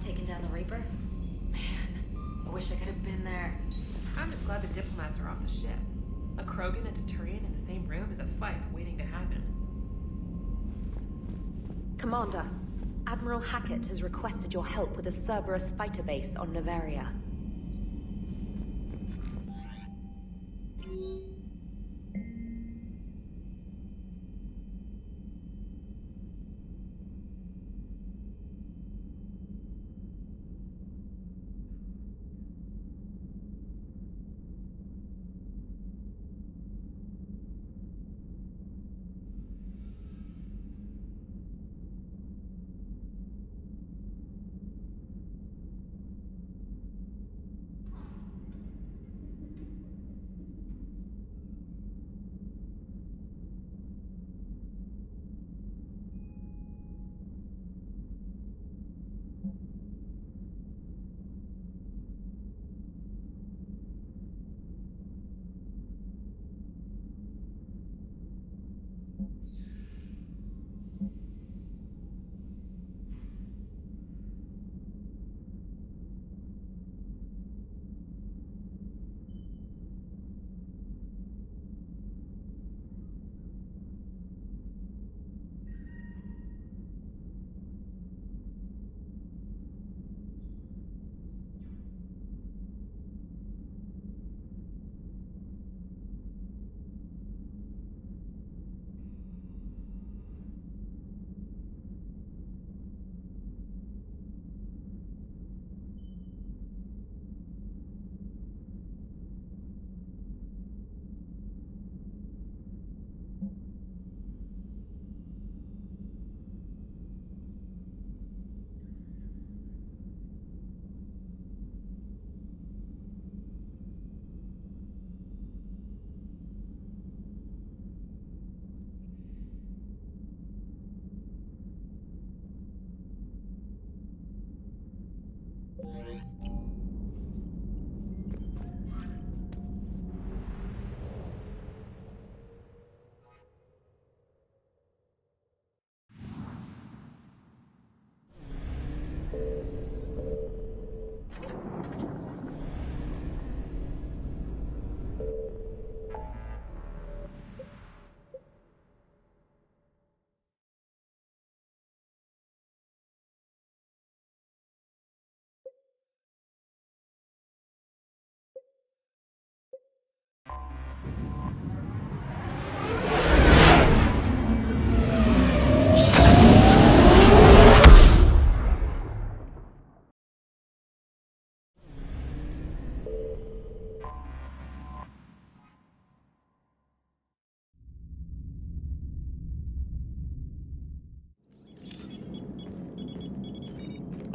Taking down the Reaper? Man, I wish I could have been there. I'm just glad the diplomats are off the ship. A Krogan and a Turian in the same room is a fight waiting to happen. Commander, Admiral Hackett has requested your help with a Cerberus fighter base on Novaria.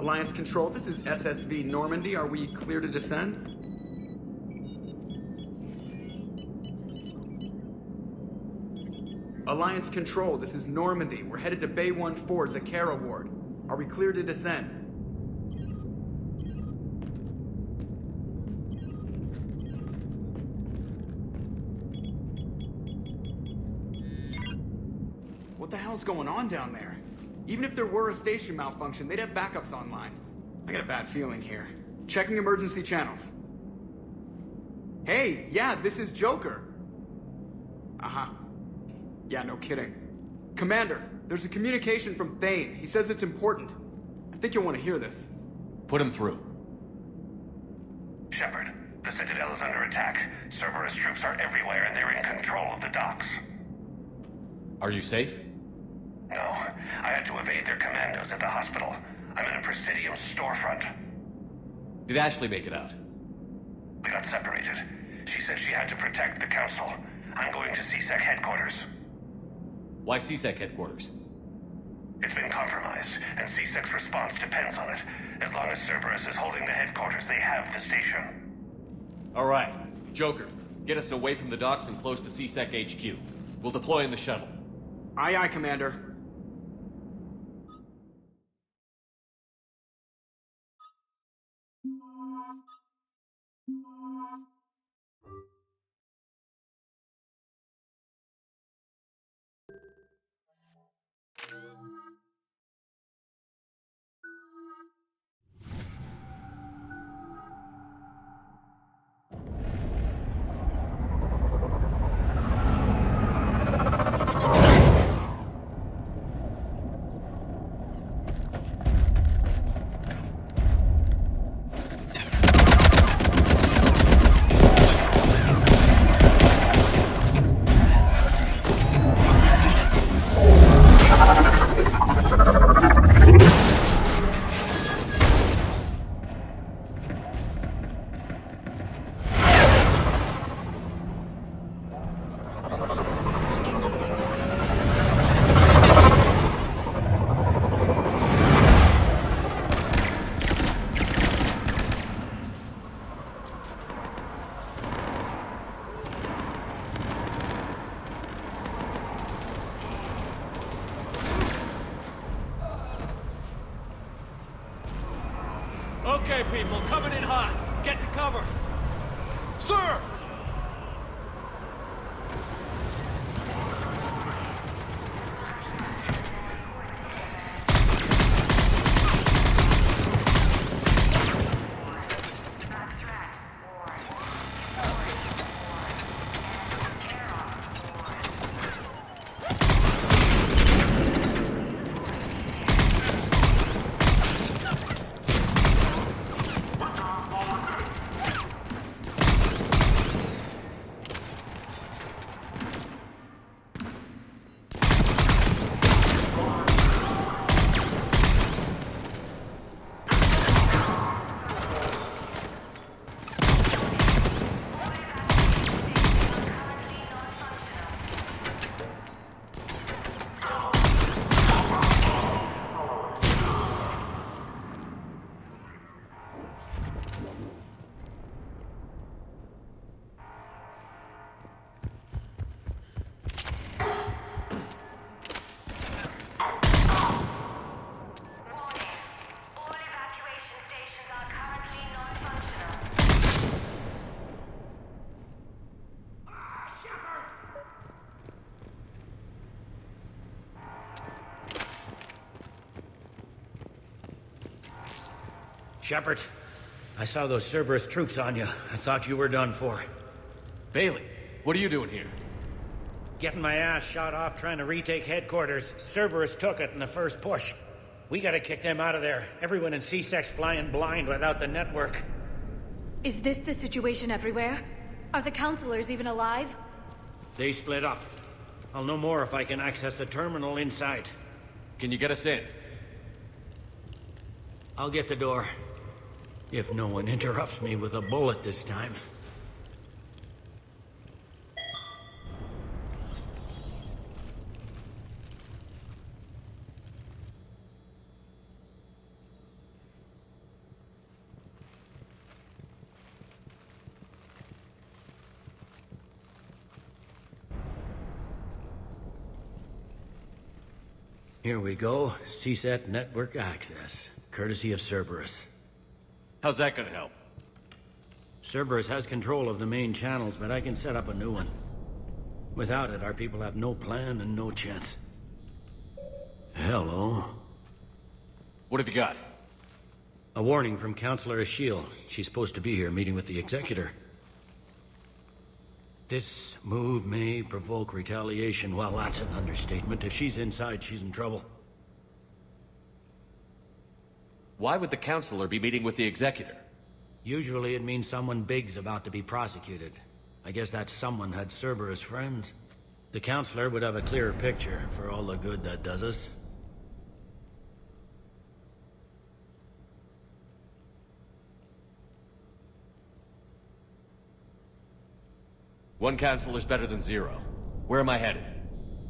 Alliance Control, this is SSV Normandy. Are we clear to descend? Alliance Control, this is Normandy. We're headed to Bay 1-4, Zakara Ward. Are we clear to descend? What the hell's going on down there? Even if there were a station malfunction, they'd have backups online. I got a bad feeling here. Checking emergency channels. Hey, yeah, this is Joker. Uh-huh. Yeah, no kidding. Commander, there's a communication from Thane. He says it's important. I think you'll want to hear this. Put him through. Shepard, the Citadel is under attack. Cerberus troops are everywhere and they're in control of the docks. Are you safe? No, I had to evade their commandos at the hospital. I'm in a Presidium storefront. Did Ashley make it out? We got separated. She said she had to protect the Council. I'm going to CSEC headquarters. Why CSEC headquarters? It's been compromised, and C-Sec's response depends on it. As long as Cerberus is holding the headquarters, they have the station. All right. Joker, get us away from the docks and close to C-Sec HQ. We'll deploy in the shuttle. Aye, aye, Commander. Okay, people, coming in hot. Get to cover. Sir! Shepard, I saw those Cerberus troops on you. I thought you were done for. Bailey, what are you doing here? Getting my ass shot off trying to retake headquarters. Cerberus took it in the first push. We gotta kick them out of there. Everyone in C-Sec's flying blind without the network. Is this the situation everywhere? Are the counselors even alive? They split up. I'll know more if I can access the terminal inside. Can you get us in? I'll get the door. If no one interrupts me with a bullet this time. Here we go. CSAT network access, courtesy of Cerberus. How's that gonna help? Cerberus has control of the main channels, but I can set up a new one. Without it, our people have no plan and no chance. Hello. What have you got? A warning from Counselor Ashiel. She's supposed to be here meeting with the Executor. This move may provoke retaliation. Well, that's an understatement. If she's inside, she's in trouble. Why would the Counselor be meeting with the Executor? Usually it means someone big's about to be prosecuted. I guess that someone had Cerberus friends. The Counselor would have a clearer picture for all the good that does us. One Counselor's better than zero. Where am I headed?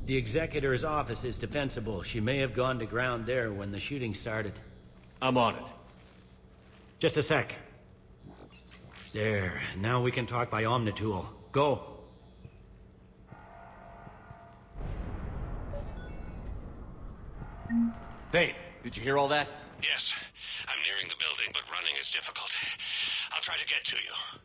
The Executor's office is defensible. She may have gone to ground there when the shooting started. I'm on it. Just a sec. There. Now we can talk by Omnitool. Go. Thane, did you hear all that? Yes, I'm nearing the building, but running is difficult. I'll try to get to you.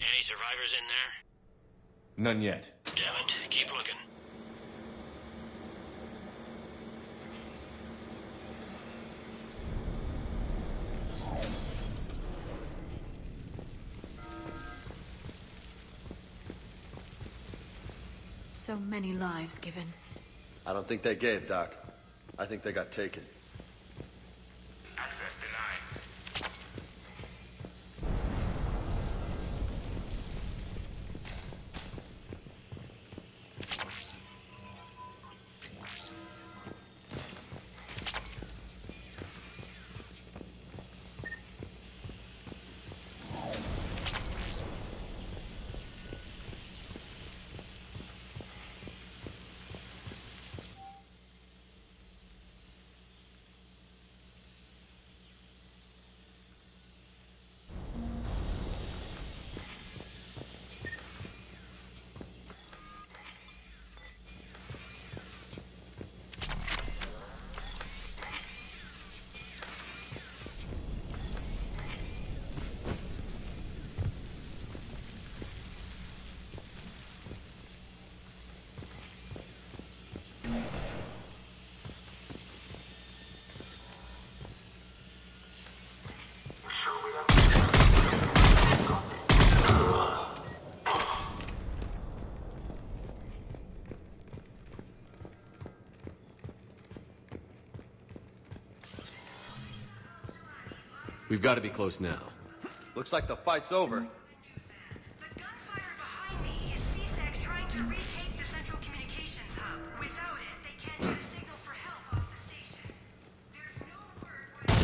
Any survivors in there? None yet. Damn it. Keep looking. So many lives given. I don't think they gave, Doc. I think they got taken. Access denied. We've got to be close now. Looks like the fight's over. The gunfire behind me is C-Sec trying to retake the central communications hub. Without it, they can't get a signal for help off the station. There's no word when...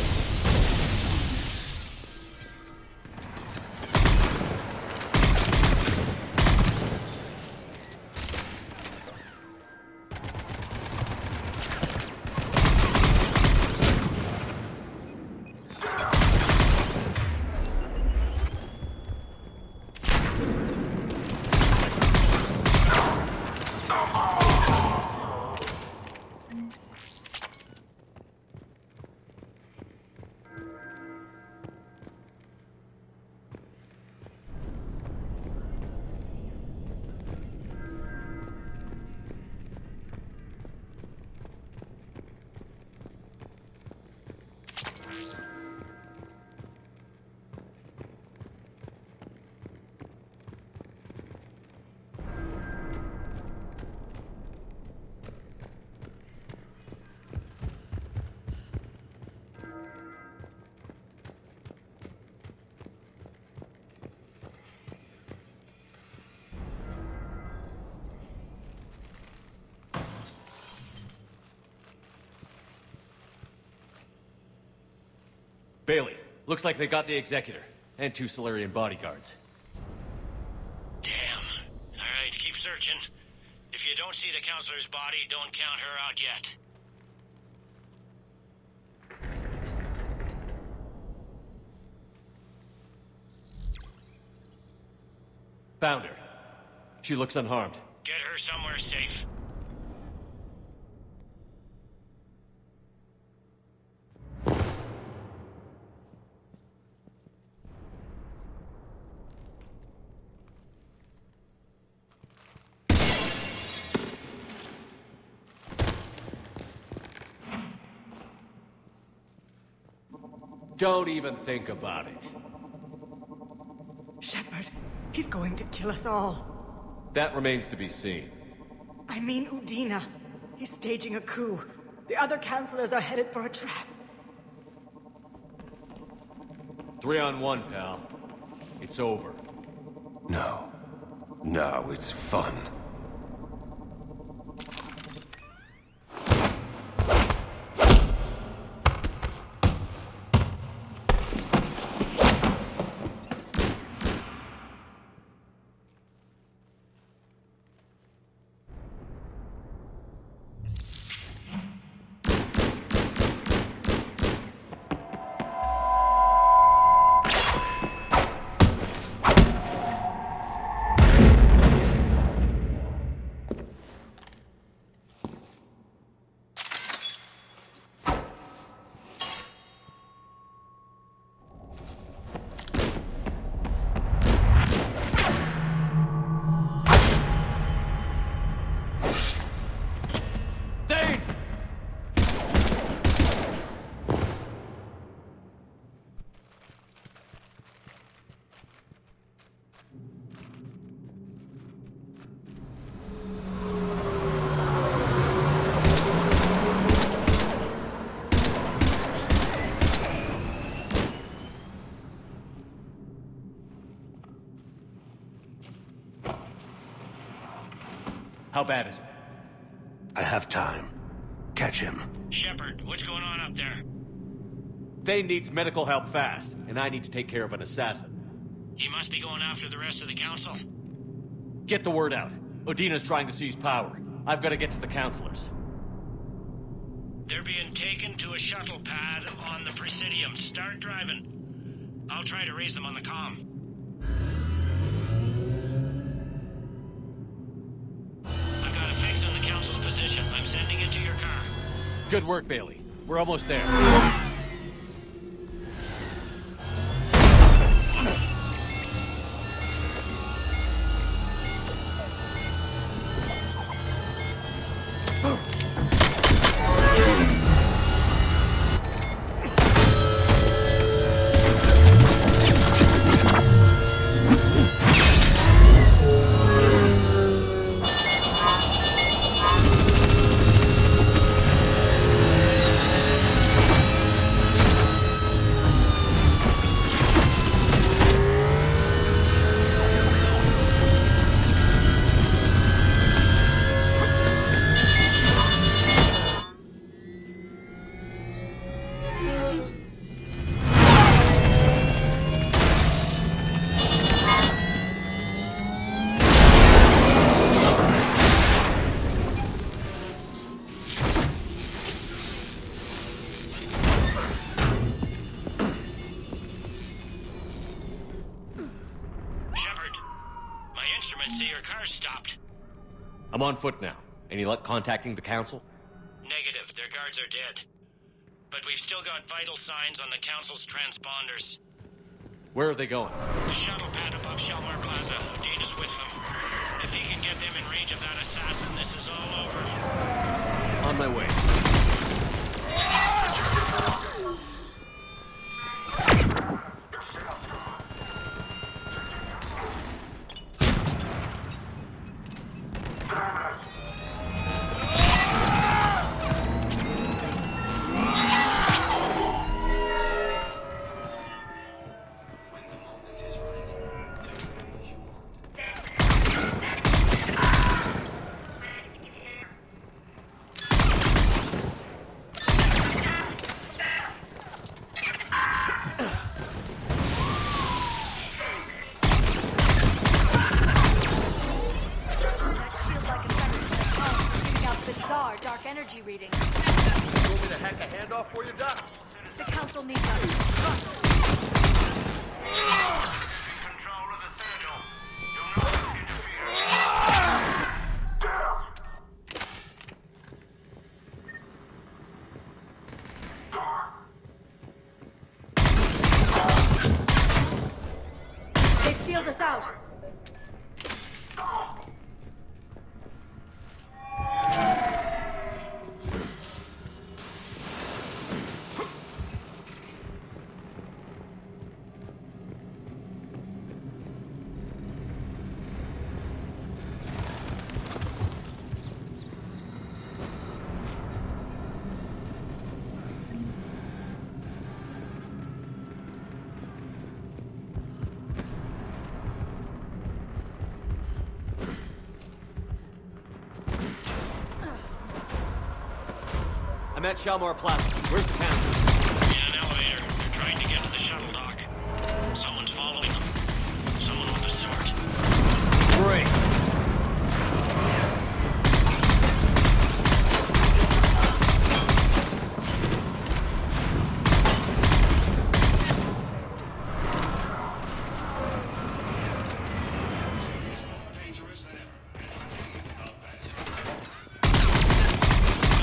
Bailey, looks like they got the Executor, and 2 Solarian bodyguards. Damn. Alright, keep searching. If you don't see the counselor's body, don't count her out yet. Found her. She looks unharmed. Get her somewhere safe. Don't even think about it. Shepard, he's going to kill us all. That remains to be seen. I mean Udina. He's staging a coup. The other counselors are headed for a trap. 3-on-1, pal. It's over. No. No, it's fun. How bad is it? I have time. Catch him. Shepard, what's going on up there? Thane needs medical help fast, and I need to take care of an assassin. He must be going after the rest of the council. Get the word out. Udina's trying to seize power. I've got to get to the counselors. They're being taken to a shuttle pad on the Presidium. Start driving. I'll try to raise them on the comm. I've got a fix on the council's position. I'm sending it to your car. Good work, Bailey. We're almost there. I'm on foot now. Any luck contacting the council? Negative. Their guards are dead. But we've still got vital signs on the council's transponders. Where are they going? The shuttle pad above Shelmar Plaza. Dean is with them. If he can get them in range of that assassin, this is all over. On my way. our dark energy reading. You want me to hack a handoff for you, Doc? The council needs us. Control of the Citadel. Do not interfere. They've sealed us out. I'm at Shalmar Plaza. Where's the council? In an elevator. They're trying to get to the shuttle dock. Someone's following them. Someone with a sword. Great.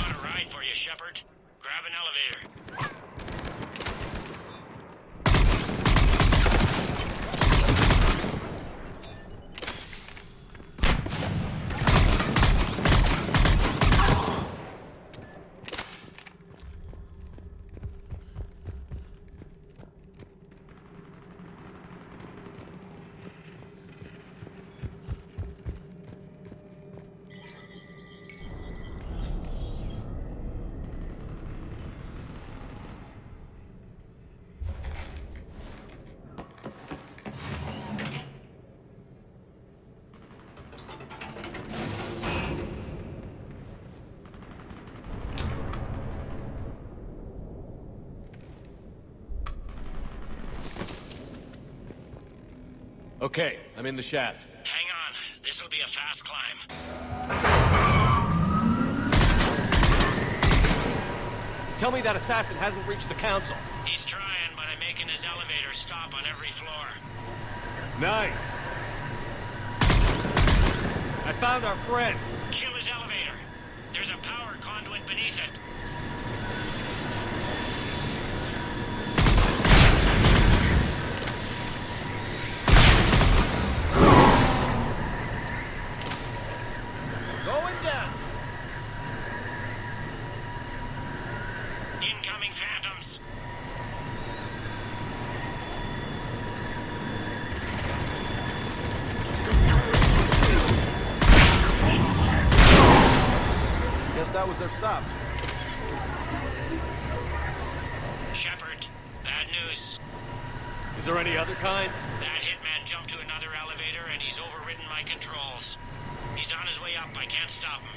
Got a ride for you, Shepard. Grab an elevator. Okay, I'm in the shaft. Hang on. This'll be a fast climb. Tell me that assassin hasn't reached the council. He's trying, but I'm making his elevator stop on every floor. Nice. I found our friend. Kill his elevator. There's a power conduit beneath it. Going down. Incoming phantoms. Guess that was their stop. Shepard, bad news. Is there any other kind? That hitman jumped to another elevator and he's overridden my controls. He's on his way up. I can't stop him.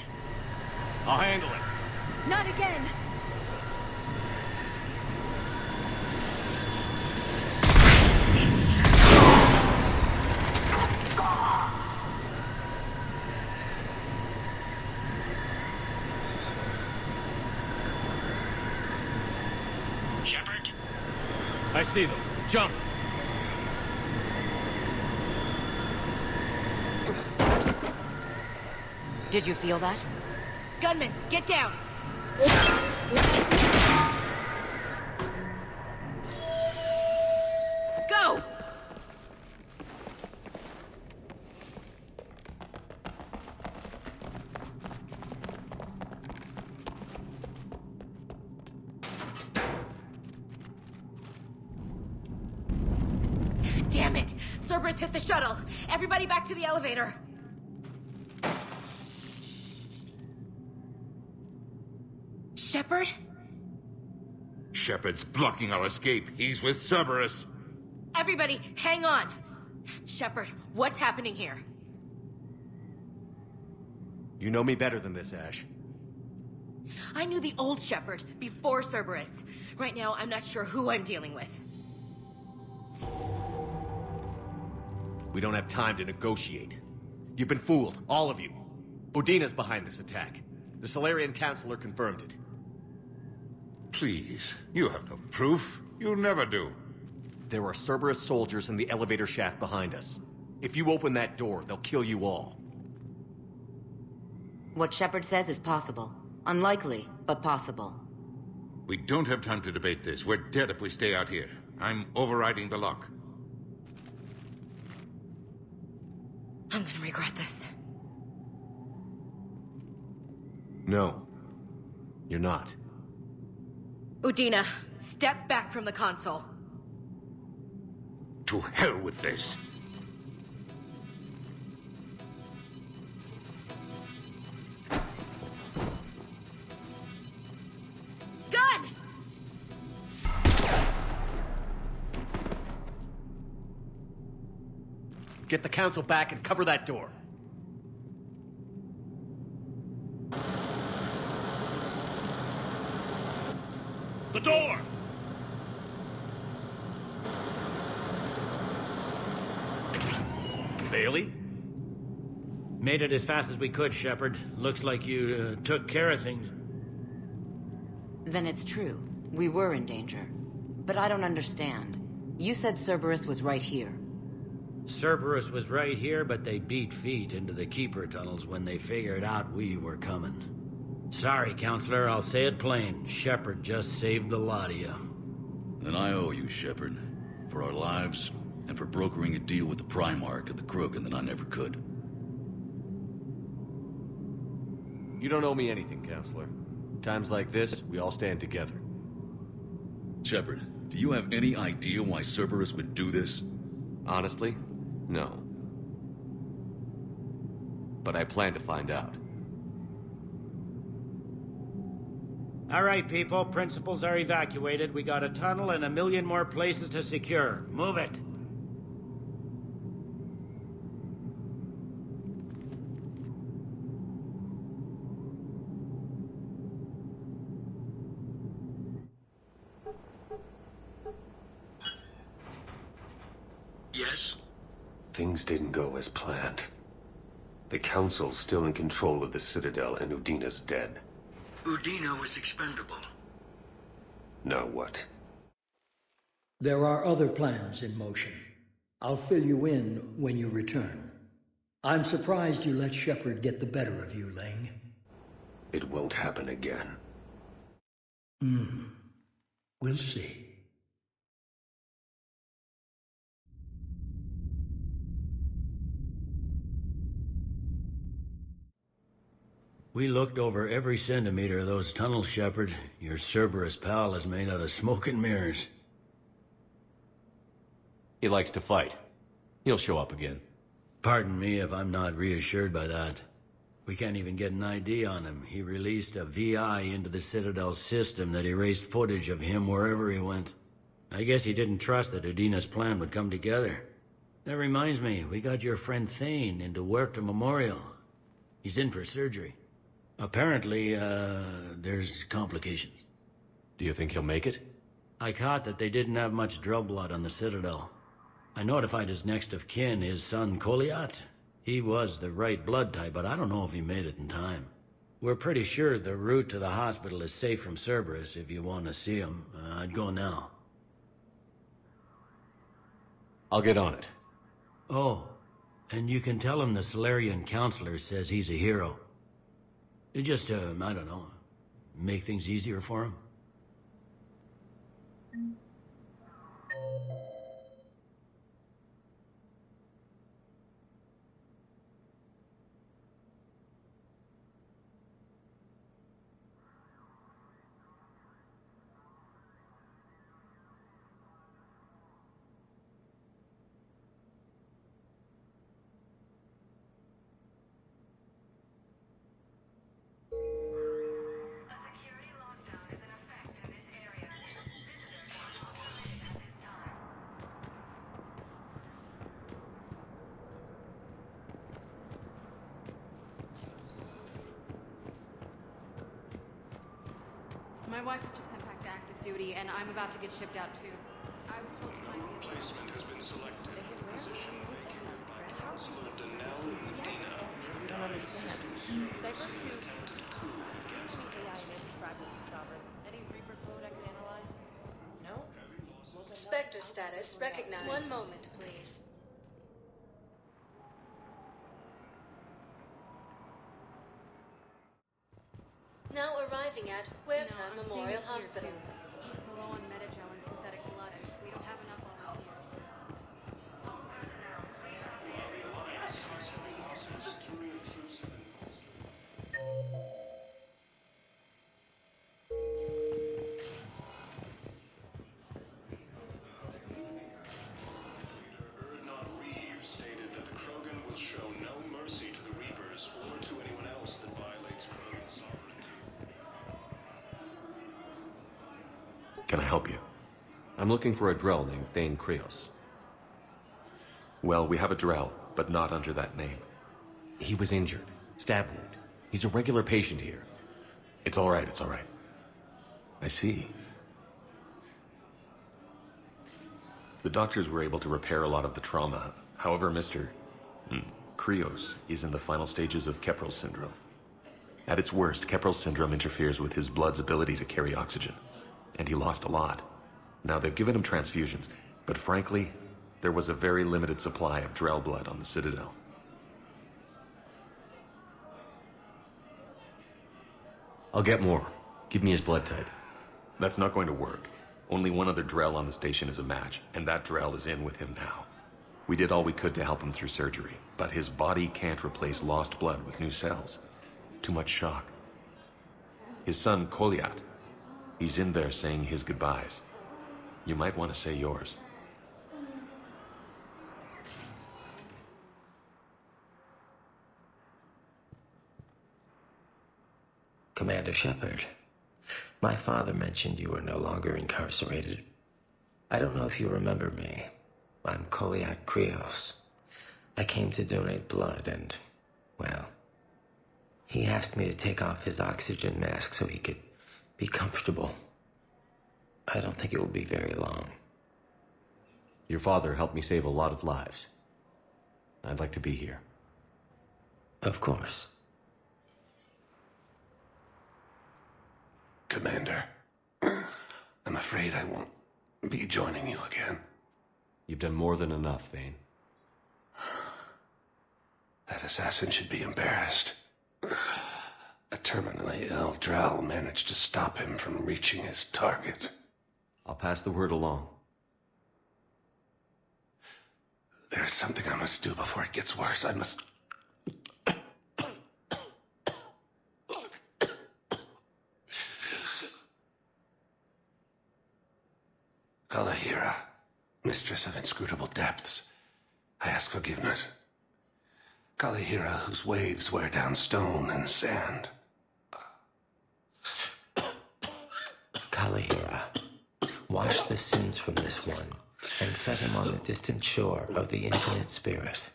I'll handle it. Not again. Shepard? I see them. Jump. Did you feel that? Gunman, get down. Go! Damn it! Cerberus hit the shuttle. Everybody back to the elevator. Shepard? Shepard's blocking our escape. He's with Cerberus. Everybody, hang on. Shepard, what's happening here? You know me better than this, Ash. I knew the old Shepard before Cerberus. Right now, I'm not sure who I'm dealing with. We don't have time to negotiate. You've been fooled, all of you. Udina's behind this attack. The Solarian Councilor confirmed it. Please, you have no proof. You never do. There are Cerberus soldiers in the elevator shaft behind us. If you open that door, they'll kill you all. What Shepard says is possible. Unlikely, but possible. We don't have time to debate this. We're dead if we stay out here. I'm overriding the lock. I'm gonna regret this. No. You're not. Udina, step back from the console. To hell with this. Gun! Get the Council back and cover that door. The door! Bailey? Made it as fast as we could, Shepard. Looks like you took care of things. Then it's true. We were in danger. But I don't understand. You said Cerberus was right here. Cerberus was right here, but they beat feet into the Keeper tunnels when they figured out we were coming. Sorry, Counselor, I'll say it plain. Shepard just saved the lot of you. Then I owe you, Shepard. For our lives, and for brokering a deal with the Primarch of the Krogan that I never could. You don't owe me anything, Counselor. Times like this, we all stand together. Shepard, do you have any idea why Cerberus would do this? Honestly, no. But I plan to find out. All right, people. Principals are evacuated. We got a tunnel and 1 million more places to secure. Move it. Yes? Things didn't go as planned. The Council's still in control of the Citadel and Udina's dead. Udina was expendable. Now what? There are other plans in motion. I'll fill you in when you return. I'm surprised you let Shepard get the better of you, Ling. It won't happen again. We'll see. We looked over every centimeter of those tunnels, Shepard. Your Cerberus pal is made out of smoke and mirrors. He likes to fight. He'll show up again. Pardon me if I'm not reassured by that. We can't even get an ID on him. He released a VI into the Citadel system that erased footage of him wherever he went. I guess he didn't trust that Udina's plan would come together. That reminds me, we got your friend Thane into Huerta Memorial. He's in for surgery. Apparently, there's complications. Do you think he'll make it? I caught that they didn't have much drill blood on the Citadel. I notified his next of kin, his son Koliat. He was the right blood type, but I don't know if he made it in time. We're pretty sure the route to the hospital is safe from Cerberus if you want to see him. I'd go now. I'll get on it. Oh, and you can tell him the Solarian Councilor says he's a hero. Just, I don't know, make things easier for him. My wife was just sent back to active duty, and I'm about to get shipped out too. I was told you might be able Placement has been selected for the position vacated by Councilor Denell Udina. You don't understand. They were too Any Reaper code I can analyze? No? Spectre status recognized. One moment, please. Now arriving at Huerta Memorial Hospital. We're low on Metagel and synthetic blood, and we don't have enough volunteers. Stated that the Krogan will show no mercy to the Reapers or to anyone else that violates Krogan sovereignty. Can I help you? I'm looking for a Drell named Thane Krios. Well, we have a Drell, but not under that name. He was injured. Stab wound. He's a regular patient here. It's all right, it's all right. I see. The doctors were able to repair a lot of the trauma. However, Mr. Krios is in the final stages of Keprel's syndrome. At its worst, Keprel's syndrome interferes with his blood's ability to carry oxygen, and he lost a lot. Now, they've given him transfusions, but frankly, there was a very limited supply of Drell blood on the Citadel. I'll get more. Give me his blood type. That's not going to work. Only one other Drell on the station is a match, and that Drell is in with him now. We did all we could to help him through surgery, but his body can't replace lost blood with new cells. Too much shock. His son, Kolyat, he's in there saying his goodbyes. You might want to say yours. Commander Shepard, my father mentioned you were no longer incarcerated. I don't know if you remember me. I'm Kolyat Krios. I came to donate blood and, well, he asked me to take off his oxygen mask so he could be comfortable. I don't think it will be very long. Your father helped me save a lot of lives. I'd like to be here. Of course. Commander, I'm afraid I won't be joining you again. You've done more than enough, Thane. That assassin should be embarrassed. A terminally ill Drell managed to stop him from reaching his target. I'll pass the word along. There's something I must do before it gets worse. I must... Kalahira, mistress of inscrutable depths, I ask forgiveness. Kalahira, whose waves wear down stone and sand. Kalahira, wash the sins from this one and set him on the distant shore of the infinite spirit.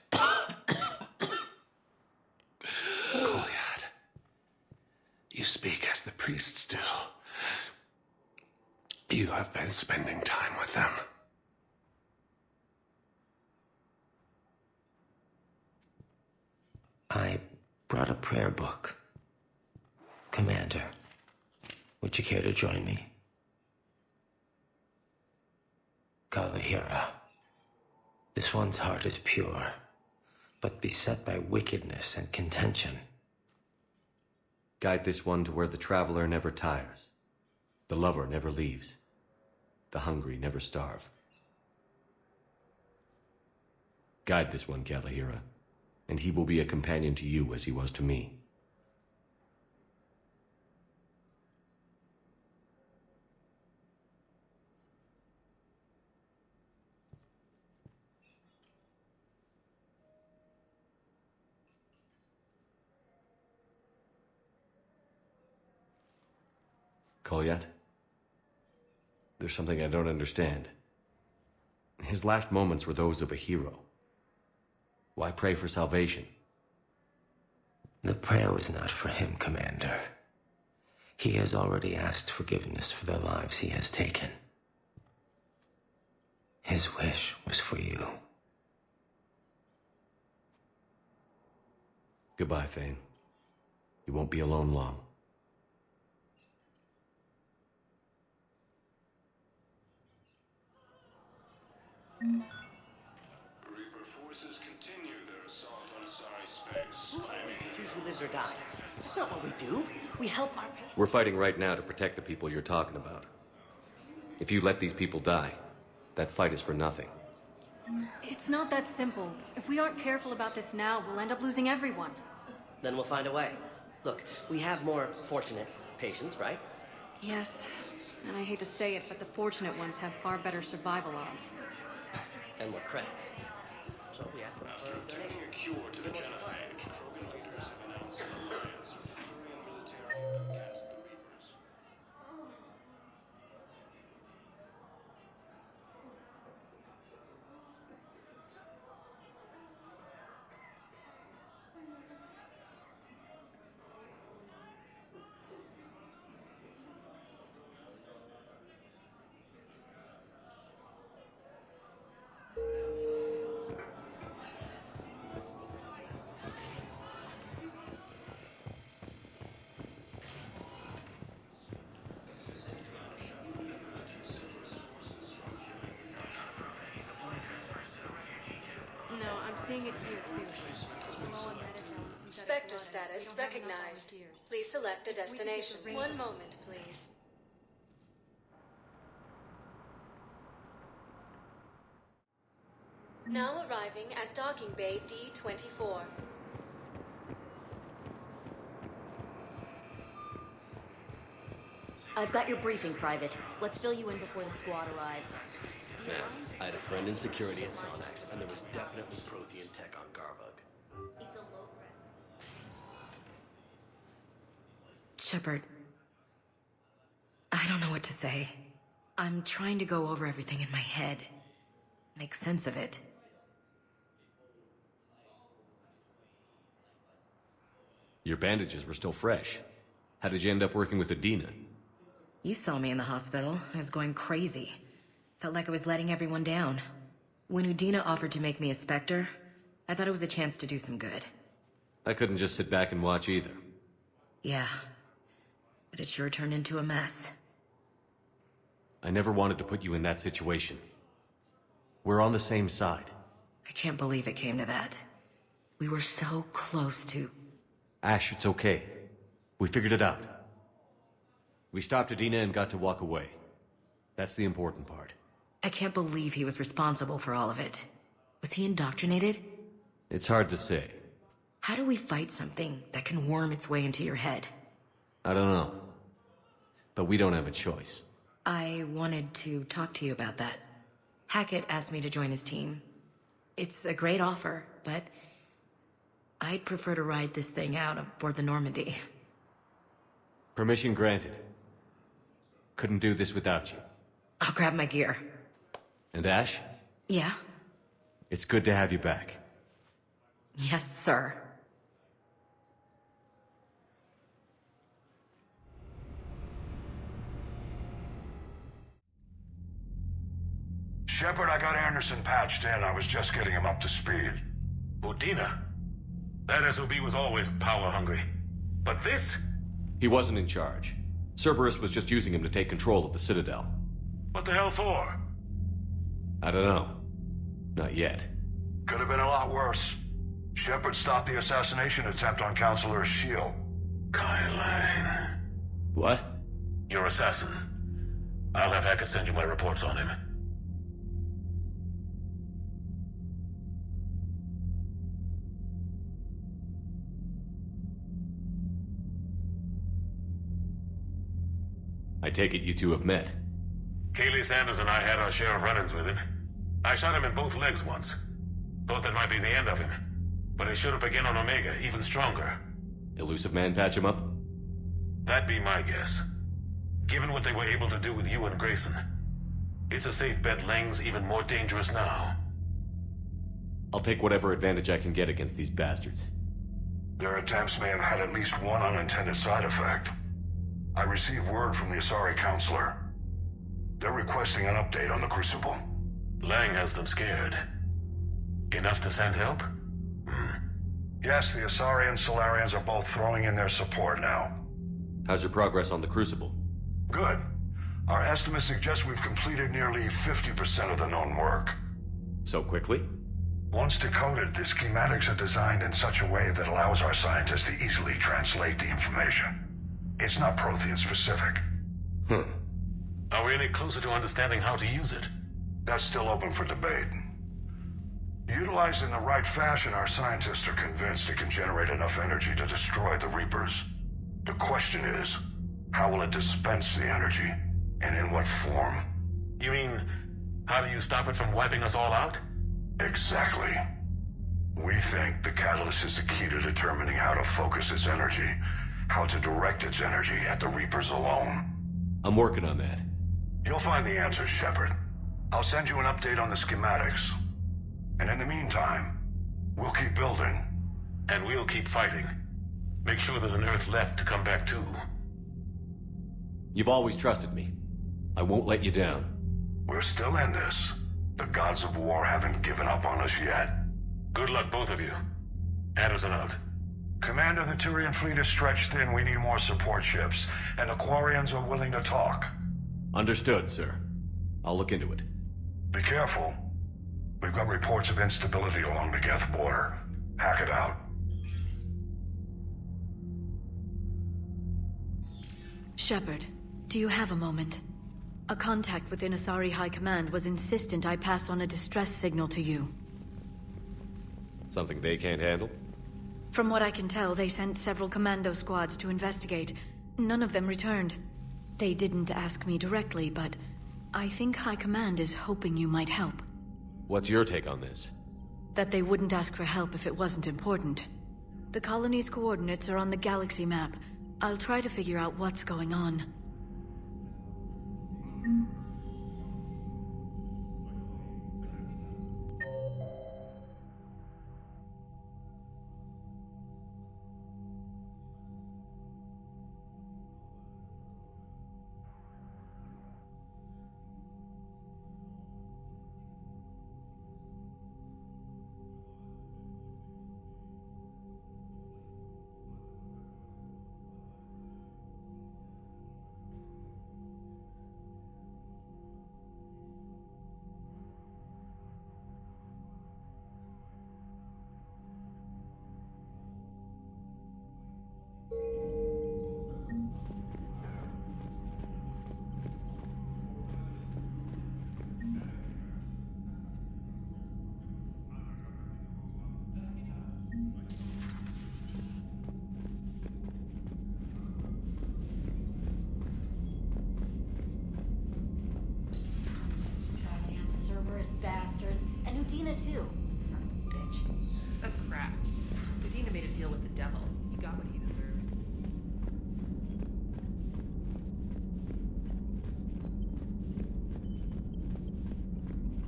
Kolyat, you speak as the priests do. You have been spending time with them. I brought a prayer book. Commander, would you care to join me? Kalahira, this one's heart is pure, but beset by wickedness and contention. Guide this one to where the traveler never tires, the lover never leaves, the hungry never starve. Guide this one, Kalahira, and he will be a companion to you as he was to me. Kolyat? There's something I don't understand. His last moments were those of a hero. Why pray for salvation? The prayer was not for him, Commander. He has already asked forgiveness for the lives he has taken. His wish was for you. Goodbye, Thane. You won't be alone long. Reaper forces continue their assault on Sari space. Choose who lives or dies. That's not what we do. We help our patients. We're fighting right now to protect the people you're talking about. If you let these people die, that fight is for nothing. It's not that simple. If we aren't careful about this now, we'll end up losing everyone. Then we'll find a way. Look, we have more fortunate patients, right? Yes. And I hate to say it, but the fortunate ones have far better survival odds. And we're credits. So we asked them for their name. A cure to the genophage. Krogan leaders have announced an alliance with the Turian military against the Reapers. No, I'm seeing it here too. Low on metagelin synthetic Spectre blood, and status we don't have enough recognized. volunteers. Please select a If we could get the destination. ring- One moment, please. Now arriving at docking bay D-24. I've got your briefing, Private. Let's fill you in before the squad arrives. Man, I had a friend in security at Sonax, and there was definitely Prothean tech on Garvug. It's a low threat. Shepard, I don't know what to say. I'm trying to go over everything in my head. Make sense of it. Your bandages were still fresh. How did you end up working with Adina? You saw me in the hospital. I was going crazy. Felt like I was letting everyone down. When Udina offered to make me a Spectre, I thought it was a chance to do some good. I couldn't just sit back and watch either. Yeah. But it sure turned into a mess. I never wanted to put you in that situation. We're on the same side. I can't believe it came to that. We were so close to... Ash, it's okay. We figured it out. We stopped Adina and got to walk away. That's the important part. I can't believe he was responsible for all of it. Was he indoctrinated? It's hard to say. How do we fight something that can worm its way into your head? I don't know. But we don't have a choice. I wanted to talk to you about that. Hackett asked me to join his team. It's a great offer, but I'd prefer to ride this thing out aboard the Normandy. Permission granted. Couldn't do this without you. I'll grab my gear. And Ash? Yeah? It's good to have you back. Yes, sir. Shepard, I got Anderson patched in. I was just getting him up to speed. Udina? That SOB was always power-hungry. But this? He wasn't in charge. Cerberus was just using him to take control of the Citadel. What the hell for? I don't know. Not yet. Could have been a lot worse. Shepard stopped the assassination attempt on Counselor Shield. Kai Lang. What? Your assassin. I'll have Hackett send you my reports on him. I take it you two have met. Kaylee Sanders and I had our share of run-ins with him. I shot him in both legs once. Thought that might be the end of him. But he showed up again on Omega, even stronger. Elusive Man patch him up? That'd be my guess. Given what they were able to do with you and Grayson. It's a safe bet Lang's even more dangerous now. I'll take whatever advantage I can get against these bastards. Their attempts may have had at least one unintended side effect. I received word from the Asari Counselor. They're requesting an update on the Crucible. Lang has them scared. Enough to send help? Yes, the Asari and Solarians are both throwing in their support now. How's your progress on the Crucible? Good. Our estimates suggest we've completed nearly 50% of the known work. So quickly? Once decoded, the schematics are designed in such a way that allows our scientists to easily translate the information. It's not Prothean specific. Are we any closer to understanding how to use it? That's still open for debate. Utilized in the right fashion, our scientists are convinced it can generate enough energy to destroy the Reapers. The question is, how will it dispense the energy? And in what form? You mean, how do you stop it from wiping us all out? Exactly. We think the catalyst is the key to determining how to focus its energy, how to direct its energy at the Reapers alone. I'm working on that. You'll find the answers, Shepard. I'll send you an update on the schematics. And in the meantime, we'll keep building. And we'll keep fighting. Make sure there's an Earth left to come back to. You've always trusted me. I won't let you down. We're still in this. The gods of war haven't given up on us yet. Good luck, both of you. Anderson out. Commander, the Turian fleet is stretched thin. We need more support ships. And the Quarians are willing to talk. Understood, sir. I'll look into it. Be careful. We've got reports of instability along the Geth border. Hack it out. Shepard, do you have a moment? A contact within Asari High Command was insistent I pass on a distress signal to you. Something they can't handle? From what I can tell, they sent several commando squads to investigate. None of them returned. They didn't ask me directly, but I think High Command is hoping you might help. What's your take on this? That they wouldn't ask for help if it wasn't important. The colony's coordinates are on the galaxy map. I'll try to figure out what's going on. Bastards. And Udina too. Son of a bitch. That's crap. Udina made a deal with the devil. He got what he deserved.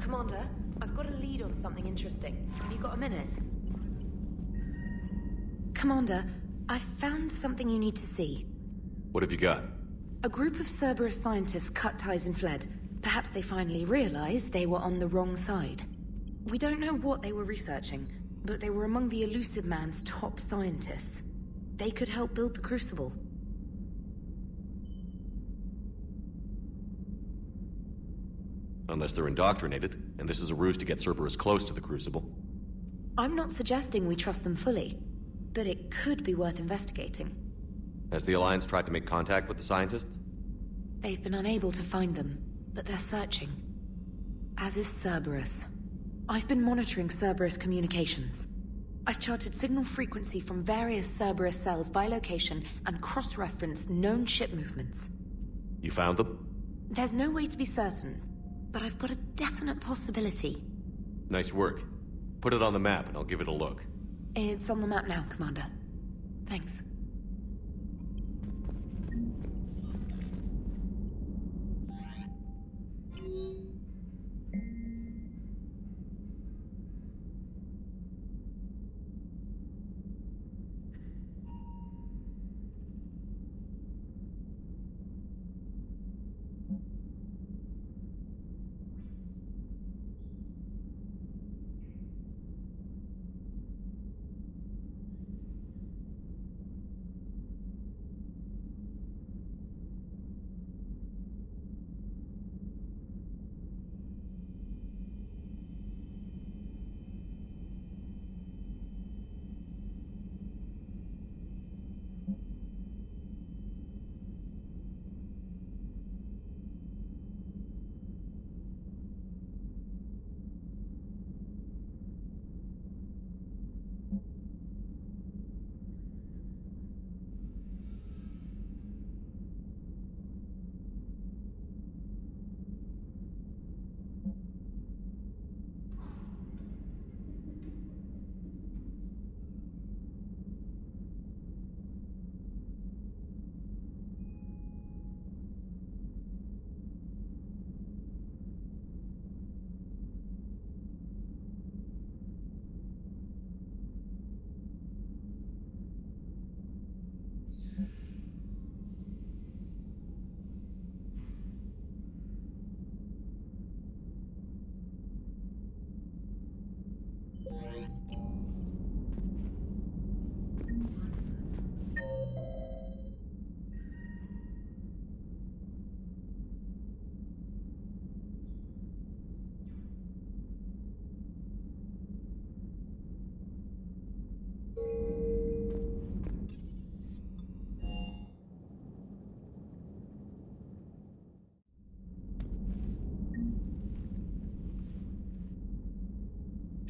Commander, I've got a lead on something interesting. Have you got a minute? Commander, I've found something you need to see. What have you got? A group of Cerberus scientists cut ties and fled. Perhaps they finally realized they were on the wrong side. We don't know what they were researching, but they were among the Elusive Man's top scientists. They could help build the Crucible. Unless they're indoctrinated, and this is a ruse to get Cerberus close to the Crucible. I'm not suggesting we trust them fully, but it could be worth investigating. Has the Alliance tried to make contact with the scientists? They've been unable to find them, but they're searching. As is Cerberus. I've been monitoring Cerberus communications. I've charted signal frequency from various Cerberus cells by location and cross-referenced known ship movements. You found them? There's no way to be certain, but I've got a definite possibility. Nice work. Put it on the map and I'll give it a look. It's on the map now, Commander. Thanks.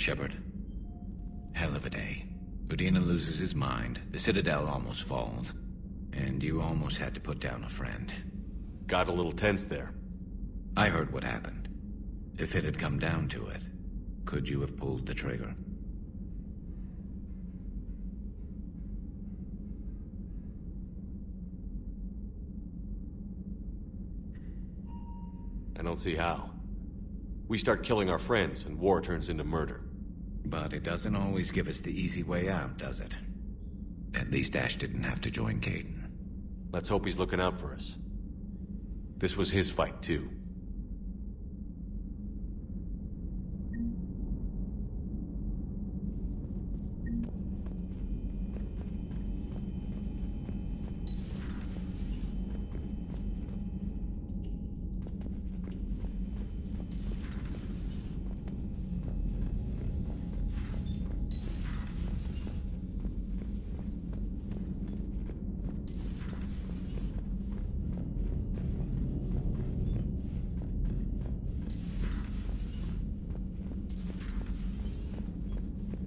Shepard. Hell of a day. Udina loses his mind, the Citadel almost falls, and you almost had to put down a friend. Got a little tense there. I heard what happened. If it had come down to it, could you have pulled the trigger? I don't see how. We start killing our friends, and war turns into murder. But it doesn't always give us the easy way out, does it? At least Ash didn't have to join Caden. Let's hope he's looking out for us. This was his fight, too.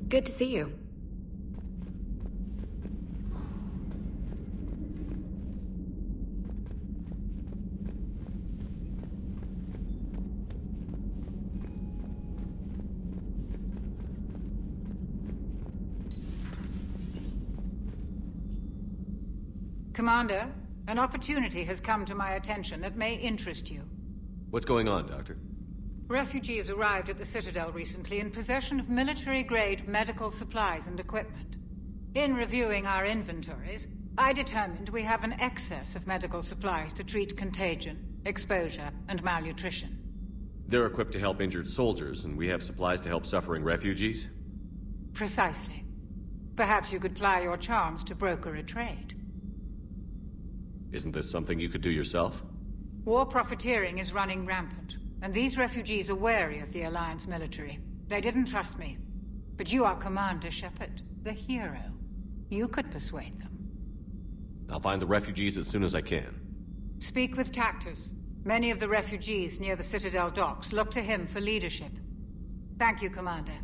Good to see you. Commander, an opportunity has come to my attention that may interest you. What's going on, Doctor? Refugees arrived at the Citadel recently in possession of military-grade medical supplies and equipment. In reviewing our inventories, I determined we have an excess of medical supplies to treat contagion, exposure, and malnutrition. They're equipped to help injured soldiers, and we have supplies to help suffering refugees? Precisely. Perhaps you could ply your charms to broker a trade. Isn't this something you could do yourself? War profiteering is running rampant. And these refugees are wary of the Alliance military. They didn't trust me. But you are Commander Shepard, the hero. You could persuade them. I'll find the refugees as soon as I can. Speak with Tactus. Many of the refugees near the Citadel docks look to him for leadership. Thank you, Commander.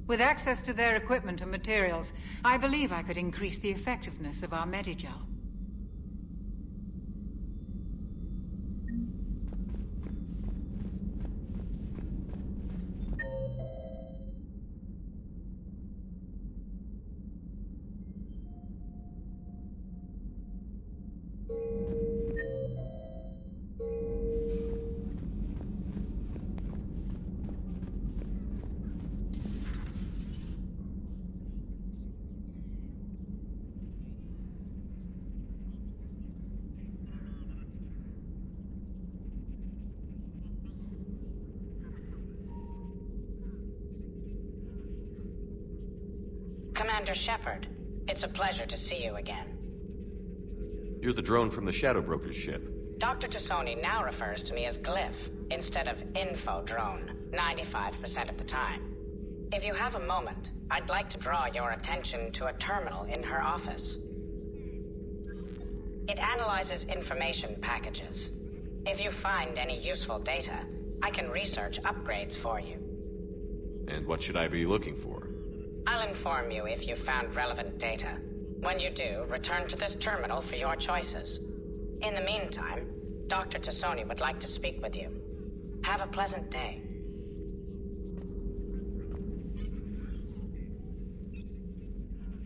With access to their equipment and materials, I believe I could increase the effectiveness of our Medigel. Commander Shepard, it's a pleasure to see you again. You're the drone from the Shadow Broker's ship. Dr. Tassoni now refers to me as Glyph, instead of Info Drone, 95% of the time. If you have a moment, I'd like to draw your attention to a terminal in her office. It analyzes information packages. If you find any useful data, I can research upgrades for you. And what should I be looking for? I'll inform you if you found relevant data. When you do, return to this terminal for your choices. In the meantime, Dr. Tassoni would like to speak with you. Have a pleasant day.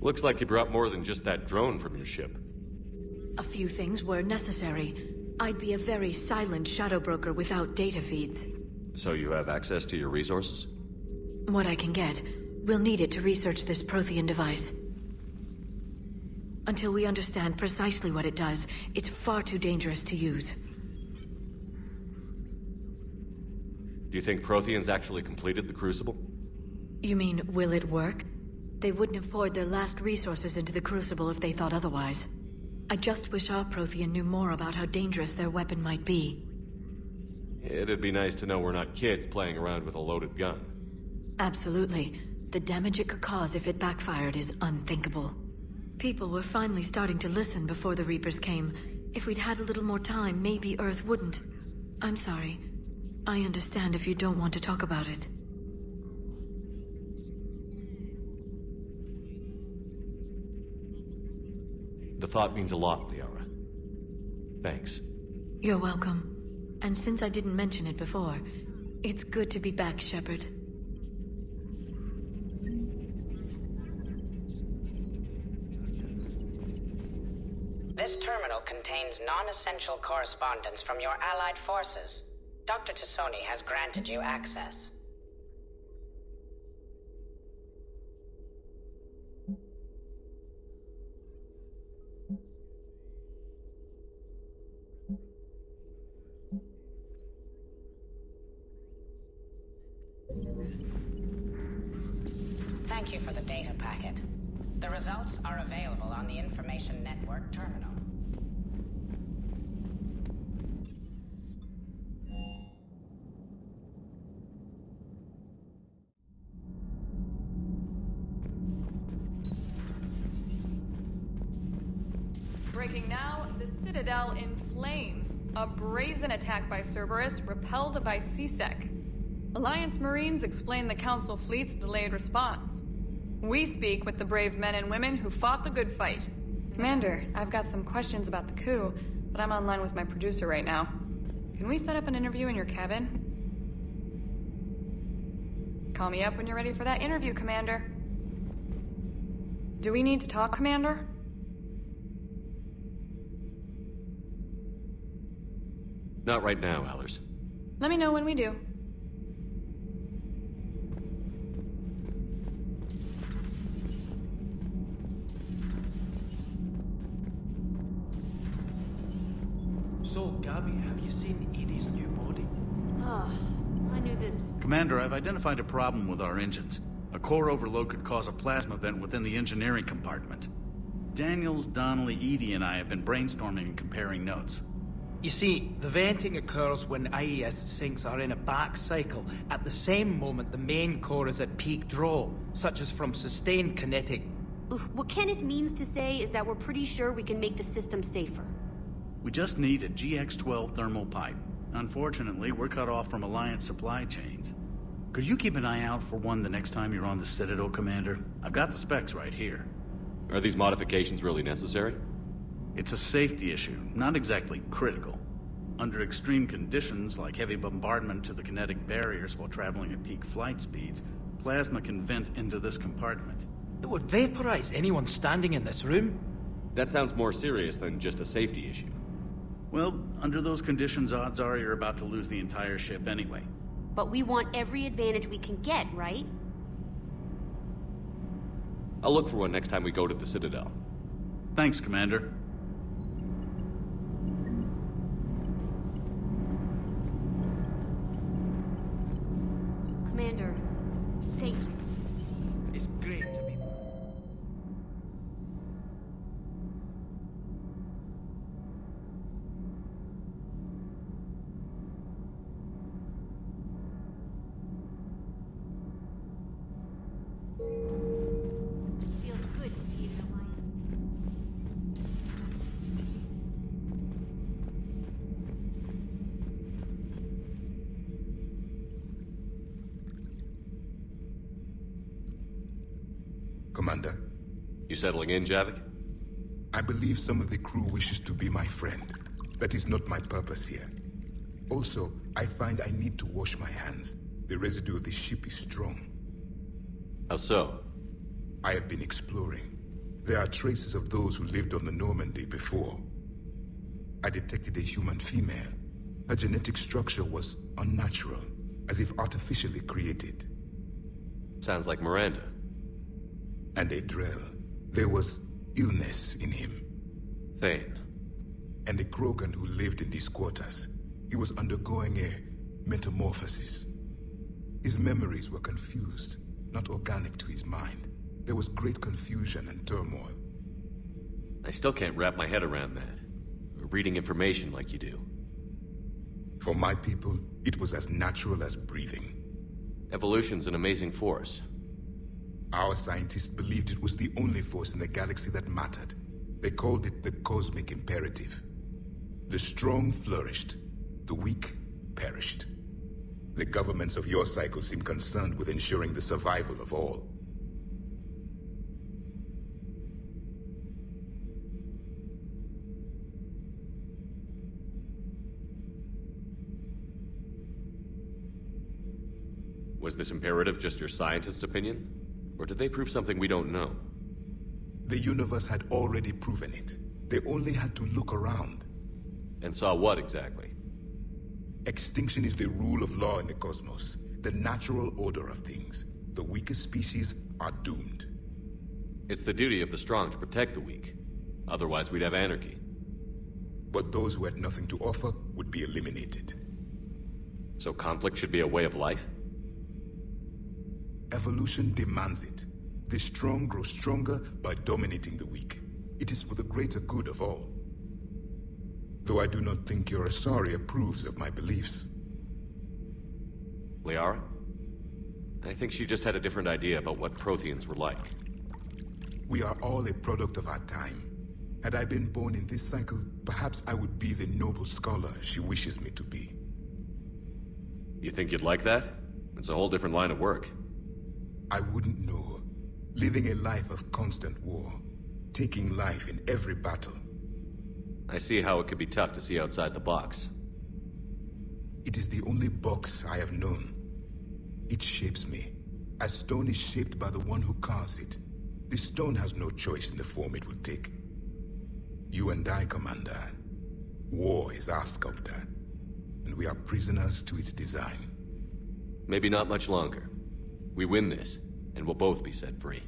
Looks like you brought more than just that drone from your ship. A few things were necessary. I'd be a very silent shadow broker without data feeds. So you have access to your resources? What I can get. We'll need it to research this Prothean device. Until we understand precisely what it does, it's far too dangerous to use. Do you think Protheans actually completed the Crucible? You mean, will it work? They wouldn't have poured their last resources into the Crucible if they thought otherwise. I just wish our Prothean knew more about how dangerous their weapon might be. It'd be nice to know we're not kids playing around with a loaded gun. Absolutely. The damage it could cause if it backfired is unthinkable. People were finally starting to listen before the Reapers came. If we'd had a little more time, maybe Earth wouldn't. I'm sorry. I understand if you don't want to talk about it. thought means a lot, Liara. Thanks. You're welcome. And since I didn't mention it before, it's good to be back, Shepard. This terminal contains non-essential correspondence from your allied forces. Dr. Tassoni has granted you access. Thank you for the data packet. The results are available on the Information Network terminal. Breaking now, the Citadel in flames. A brazen attack by Cerberus, repelled by CSEC. Alliance Marines explain the Council fleet's delayed response. We speak with the brave men and women who fought the good fight. Commander, I've got some questions about the coup, but I'm online with my producer right now. Can we set up an interview in your cabin? Call me up when you're ready for that interview, Commander. Do we need to talk, Commander? Not right now, Allers. Let me know when we do. So, Gabby, have you seen Edie's new body? Oh, I knew this was... Commander, I've identified a problem with our engines. A core overload could cause a plasma vent within the engineering compartment. Daniels, Donnelly, Edie, and I have been brainstorming and comparing notes. You see, the venting occurs when IES sinks are in a back cycle. At the same moment, the main core is at peak draw, such as from sustained kinetic. What Kenneth means to say is that we're pretty sure we can make the system safer. We just need a GX-12 thermal pipe. Unfortunately, we're cut off from Alliance supply chains. Could you keep an eye out for one the next time you're on the Citadel, Commander? I've got the specs right here. Are these modifications really necessary? It's a safety issue, not exactly critical. Under extreme conditions, like heavy bombardment to the kinetic barriers while traveling at peak flight speeds, plasma can vent into this compartment. It would vaporize anyone standing in this room. That sounds more serious than just a safety issue. Well, under those conditions, odds are you're about to lose the entire ship anyway. But we want every advantage we can get, right? I'll look for one next time we go to the Citadel. Thanks, Commander. Commander, thank you. It's great to be... Feels good to be in Alliance. Commander. You settling in, Javik? I believe some of the crew wishes to be my friend. That is not my purpose here. Also, I find I need to wash my hands. The residue of the ship is strong. How so? I have been exploring. There are traces of those who lived on the Normandy before. I detected a human female. Her genetic structure was unnatural, as if artificially created. Sounds like Miranda. And a Drell. There was illness in him. Thane. And a Krogan who lived in these quarters. He was undergoing a metamorphosis. His memories were confused, not organic to his mind. There was great confusion and turmoil. I still can't wrap my head around that. Reading information like you do. For my people, it was as natural as breathing. Evolution's an amazing force. Our scientists believed it was the only force in the galaxy that mattered. They called it the cosmic imperative. The strong flourished, the weak perished. The governments of your cycle seem concerned with ensuring the survival of all. Was this imperative just your scientist's opinion? Or did they prove something we don't know? The universe had already proven it. They only had to look around. And saw what exactly? Extinction is the rule of law in the cosmos, the natural order of things. The weakest species are doomed. It's the duty of the strong to protect the weak. Otherwise, we'd have anarchy. But those who had nothing to offer would be eliminated. So conflict should be a way of life? Evolution demands it. The strong grow stronger by dominating the weak. It is for the greater good of all. Though I do not think your Asari approves of my beliefs. Liara? I think she just had a different idea about what Protheans were like. We are all a product of our time. Had I been born in this cycle, perhaps I would be the noble scholar she wishes me to be. You think you'd like that? It's a whole different line of work. I wouldn't know. Living a life of constant war. Taking life in every battle. I see how it could be tough to see outside the box. It is the only box I have known. It shapes me, as stone is shaped by the one who carves it. The stone has no choice in the form it will take. You and I, Commander. War is our sculptor, and we are prisoners to its design. Maybe not much longer. We win this, and we'll both be set free.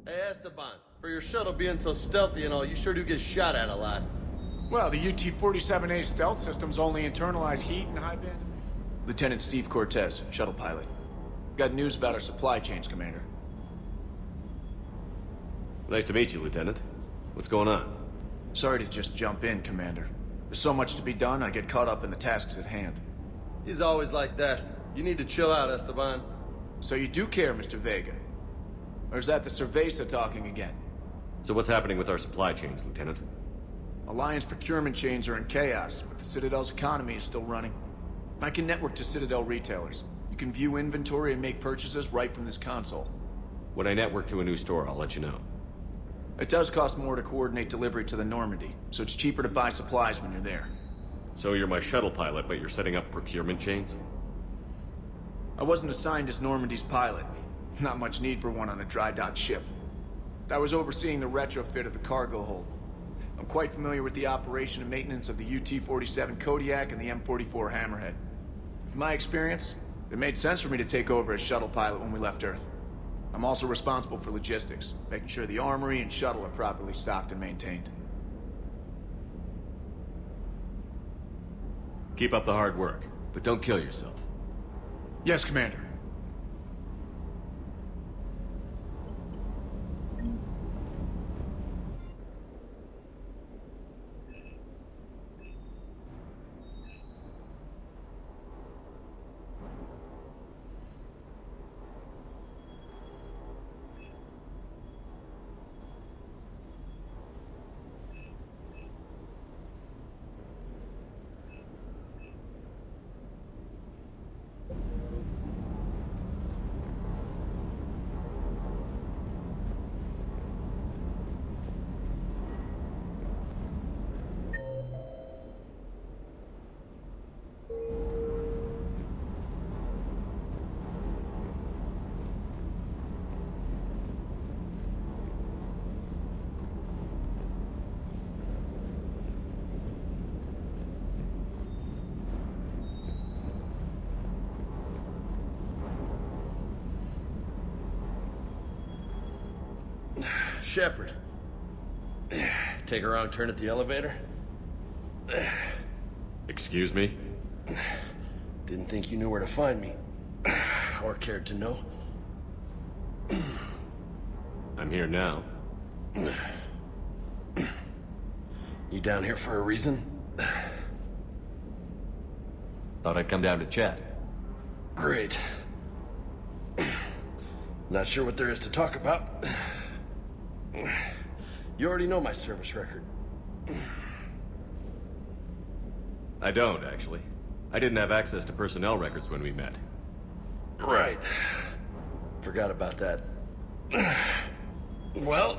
Hey, Esteban, for your shuttle being so stealthy and all, you sure do get shot at a lot. Well, the UT-47A stealth system's only internalize heat and high band. Lieutenant Steve Cortez, shuttle pilot. Got news about our supply chains, Commander. Nice to meet you, Lieutenant. What's going on? Sorry to just jump in, Commander. There's so much to be done, I get caught up in the tasks at hand. He's always like that. You need to chill out, Esteban. So you do care, Mr. Vega? Or is that the Cerveza talking again? So what's happening with our supply chains, Lieutenant? Alliance procurement chains are in chaos, but the Citadel's economy is still running. I can network to Citadel retailers. You can view inventory and make purchases right from this console. When I network to a new store, I'll let you know. It does cost more to coordinate delivery to the Normandy, so it's cheaper to buy supplies when you're there. So you're my shuttle pilot, but you're setting up procurement chains? I wasn't assigned as Normandy's pilot. Not much need for one on a dry dock ship. I was overseeing the retrofit of the cargo hold. I'm quite familiar with the operation and maintenance of the UT-47 Kodiak and the M44 Hammerhead. From my experience, it made sense for me to take over as shuttle pilot when we left Earth. I'm also responsible for logistics, making sure the armory and shuttle are properly stocked and maintained. Keep up the hard work, but don't kill yourself. Yes, Commander. Shepard. Take a wrong turn at the elevator? Excuse me? Didn't think you knew where to find me. Or cared to know. I'm here now. You down here for a reason? Thought I'd come down to chat. Great. Not sure what there is to talk about. You already know my service record. I don't, actually. I didn't have access to personnel records when we met. Right. Forgot about that. Well...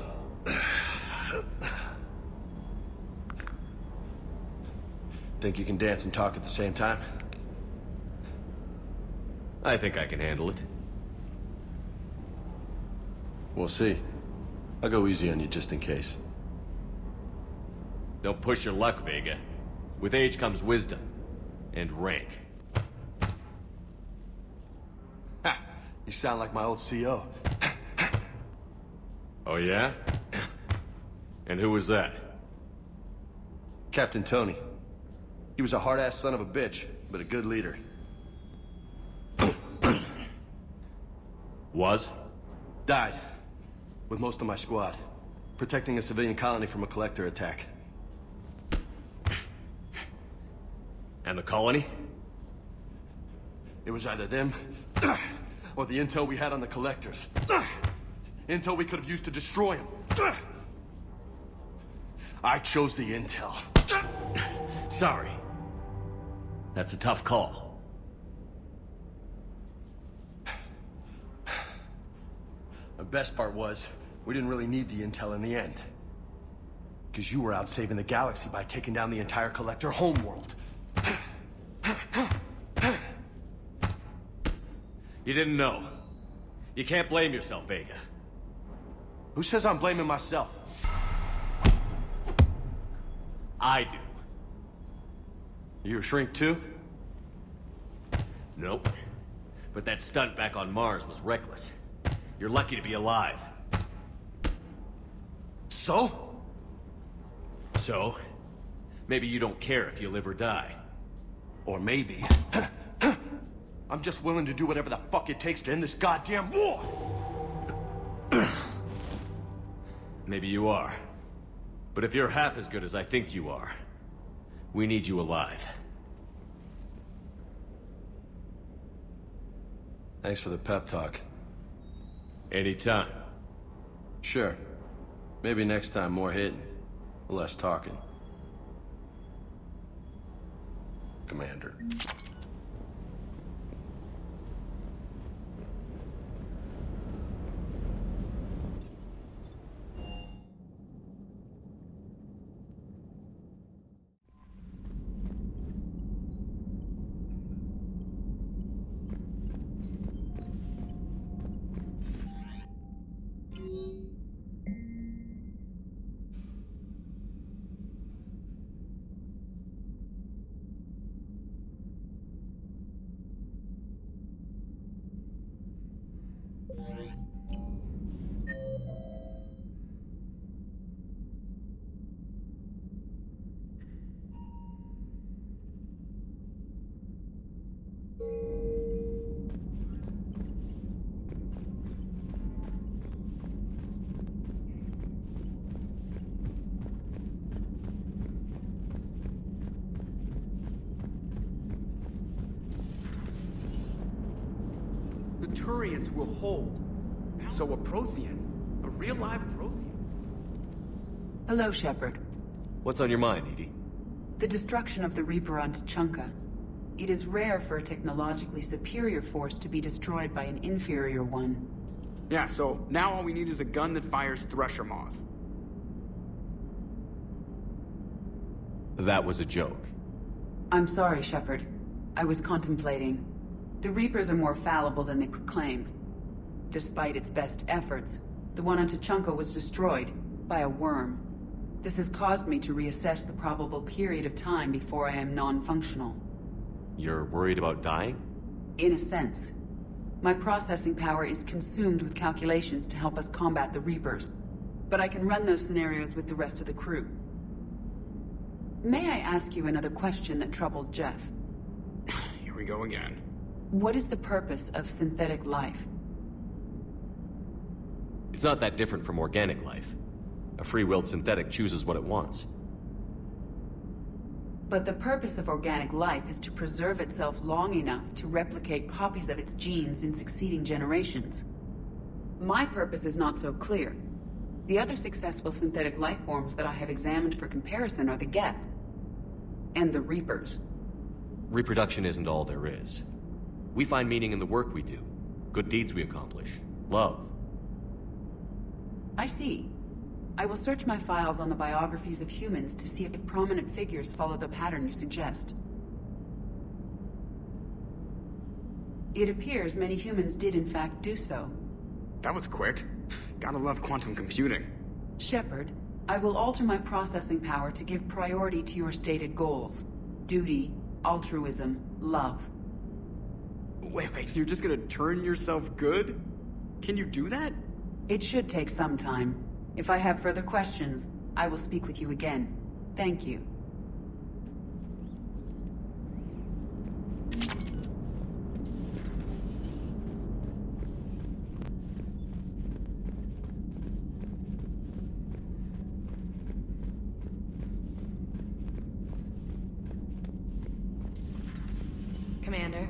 Think you can dance and talk at the same time? I think I can handle it. We'll see. I'll go easy on you just in case. Don't push your luck, Vega. With age comes wisdom. And rank. Ha! You sound like my old CO. Oh yeah? And who was that? Captain Tony. He was a hard-ass son of a bitch, but a good leader. Was? Died. With most of my squad. Protecting a civilian colony from a collector attack. And the colony? It was either them, or the intel we had on the collectors. Intel we could have used to destroy them. I chose the intel. Sorry. That's a tough call. The best part was, we didn't really need the intel in the end. Because you were out saving the galaxy by taking down the entire collector homeworld. You didn't know. You can't blame yourself, Vega. Who says I'm blaming myself? I do. You a shrink too? Nope. But that stunt back on Mars was reckless. You're lucky to be alive. So? So? Maybe you don't care if you live or die. Or maybe... I'm just willing to do whatever the fuck it takes to end this goddamn war! Maybe you are. But if you're half as good as I think you are, we need you alive. Thanks for the pep talk. Anytime. Sure. Maybe next time more hitting, less talking. Commander. The Turians will hold. So a Prothean, a real live Prothean. Hello, Shepard. What's on your mind, Edie? The destruction of the Reaper on Tuchanka. It is rare for a technologically superior force to be destroyed by an inferior one. Yeah, so now all we need is a gun that fires Thresher Maws. That was a joke. I'm sorry, Shepard. I was contemplating. The Reapers are more fallible than they proclaim. Despite its best efforts, the one on Tuchanka was destroyed by a worm. This has caused me to reassess the probable period of time before I am non-functional. You're worried about dying? In a sense. My processing power is consumed with calculations to help us combat the Reapers. But I can run those scenarios with the rest of the crew. May I ask you another question that troubled Jeff? Here we go again. What is the purpose of synthetic life? It's not that different from organic life. A free-willed synthetic chooses what it wants. But the purpose of organic life is to preserve itself long enough to replicate copies of its genes in succeeding generations. My purpose is not so clear. The other successful synthetic life forms that I have examined for comparison are the Geth and the Reapers. Reproduction isn't all there is. We find meaning in the work we do, Good deeds we accomplish. Love. I see. I will search my files on the biographies of humans to see if prominent figures follow the pattern you suggest. It appears many humans did in fact do so. That was quick. Gotta love quantum computing. Shepard, I will alter my processing power to give priority to your stated goals. Duty, altruism, love. Wait, you're just gonna turn yourself good? Can you do that? It should take some time. If I have further questions, I will speak with you again. Thank you. Commander.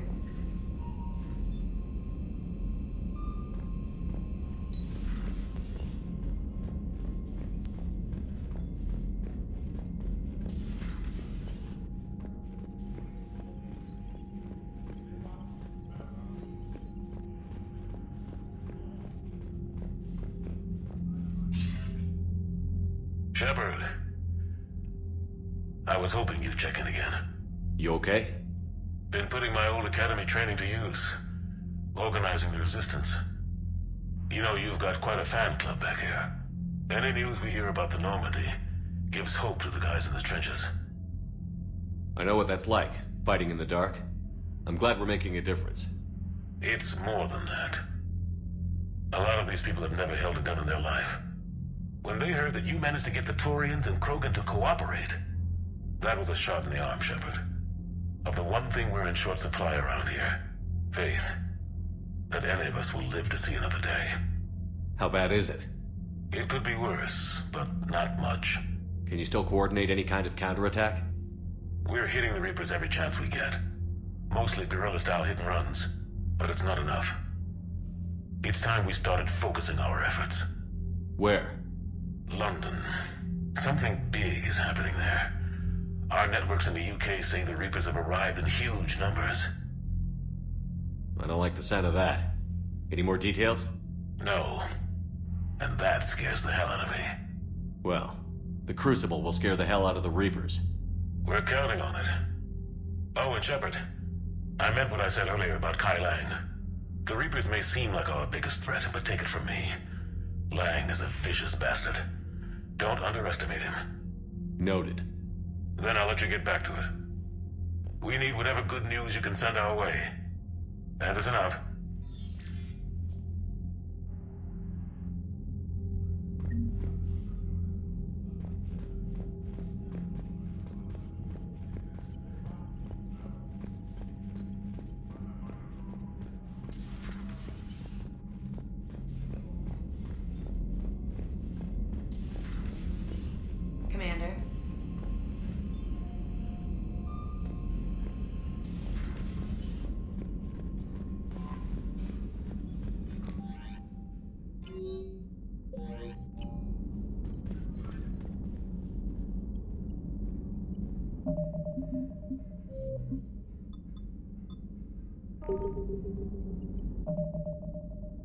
Shepard. I was hoping you'd check in again. You okay? Been putting my old academy training to use. Organizing the resistance. You know, you've got quite a fan club back here. Any news we hear about the Normandy gives hope to the guys in the trenches. I know what that's like, fighting in the dark. I'm glad we're making a difference. It's more than that. A lot of these people have never held a gun in their life. When they heard that you managed to get the Turians and Krogan to cooperate, that was a shot in the arm, Shepard. Of the one thing we're in short supply around here, faith. That any of us will live to see another day. How bad is it? It could be worse, but not much. Can you still coordinate any kind of counterattack? We're hitting the Reapers every chance we get. Mostly guerrilla-style hit-and-runs, but it's not enough. It's time we started focusing our efforts. Where? London. Something big is happening there. Our networks in the UK say the Reapers have arrived in huge numbers. I don't like the sound of that. Any more details? No. And that scares the hell out of me. Well, the Crucible will scare the hell out of the Reapers. We're counting on it. Oh, and Shepard, I meant what I said earlier about Kai Lang. The Reapers may seem like our biggest threat, but take it from me. Lang is a vicious bastard. Don't underestimate him. Noted. Then I'll let you get back to it. We need whatever good news you can send our way. Anderson out. Commander.